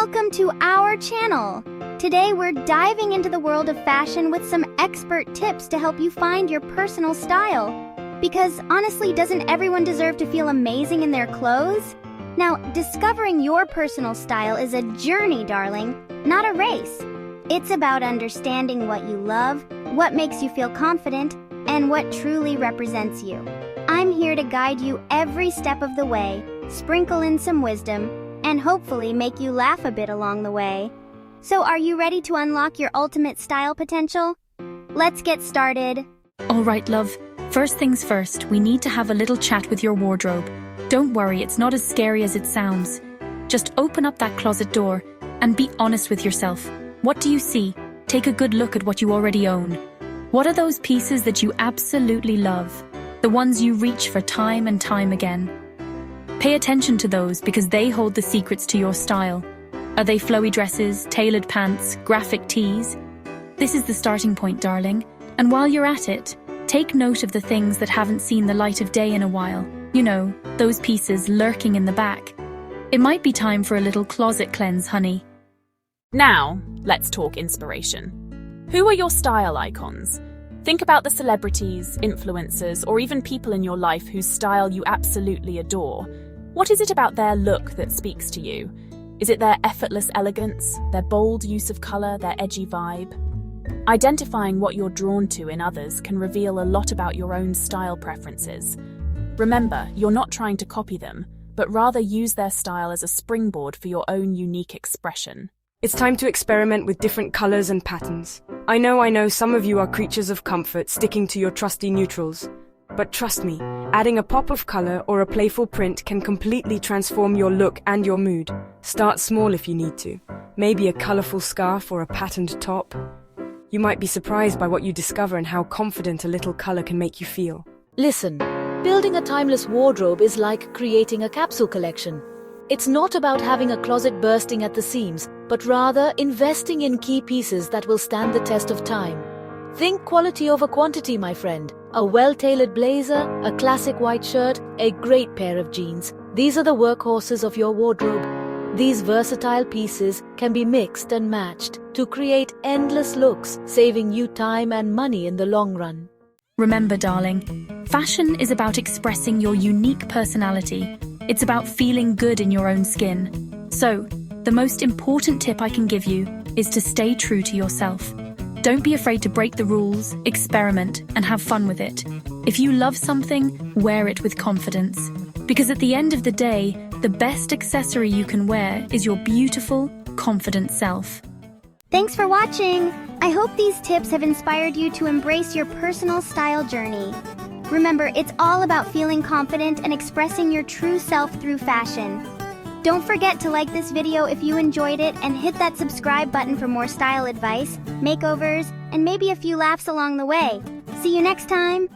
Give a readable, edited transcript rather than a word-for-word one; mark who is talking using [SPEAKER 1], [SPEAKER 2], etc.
[SPEAKER 1] Welcome to our channel. Today we're diving into the world of fashion with some expert tips to help you find your personal style. Because honestly, doesn't everyone deserve to feel amazing in their clothes? Now, discovering your personal style is a journey, darling, not a race. It's about understanding what you love, what makes you feel confident, and what truly represents you. I'm here to guide you every step of the way, sprinkle in some wisdom, and hopefully make you laugh a bit along the way. So are you ready to unlock your ultimate style potential? Let's get started.
[SPEAKER 2] All right, love. First things first, we need to have a little chat with your wardrobe. Don't worry, it's not as scary as it sounds. Just open up that closet door and be honest with yourself. What do you see? Take a good look at what you already own. What are those pieces that you absolutely love? The ones you reach for time and time again. Pay attention to those because they hold the secrets to your style. Are they flowy dresses, tailored pants, graphic tees? This is the starting point, darling. And while you're at it, take note of the things that haven't seen the light of day in a while. You know, those pieces lurking in the back. It might be time for a little closet cleanse, honey.
[SPEAKER 3] Now, let's talk inspiration. Who are your style icons? Think about the celebrities, influencers, or even people in your life whose style you absolutely adore. What is it about their look that speaks to you? Is it their effortless elegance, their bold use of color, their edgy vibe? Identifying what you're drawn to in others can reveal a lot about your own style preferences. Remember, you're not trying to copy them, but rather use their style as a springboard for your own unique expression.
[SPEAKER 4] It's time to experiment with different colors and patterns. I know some of you are creatures of comfort, sticking to your trusty neutrals. But trust me, adding a pop of color or a playful print can completely transform your look and your mood. Start small if you need to. Maybe a colorful scarf or a patterned top. You might be surprised by what you discover and how confident a little color can make you feel.
[SPEAKER 5] Listen, building a timeless wardrobe is like creating a capsule collection. It's not about having a closet bursting at the seams, but rather investing in key pieces that will stand the test of time. Think quality over quantity, my friend. A well-tailored blazer, a classic white shirt, a great pair of jeans. These are the workhorses of your wardrobe. These versatile pieces can be mixed and matched to create endless looks, saving you time and money in the long run.
[SPEAKER 2] Remember, darling, fashion is about expressing your unique personality. It's about feeling good in your own skin. So, the most important tip I can give you is to stay true to yourself. Don't be afraid to break the rules, experiment, and have fun with it. If you love something, wear it with confidence. Because at the end of the day, the best accessory you can wear is your beautiful, confident self.
[SPEAKER 1] Thanks for watching. I hope these tips have inspired you to embrace your personal style journey. Remember, it's all about feeling confident and expressing your true self through fashion. Don't forget to like this video if you enjoyed it and hit that subscribe button for more style advice, makeovers, and maybe a few laughs along the way. See you next time!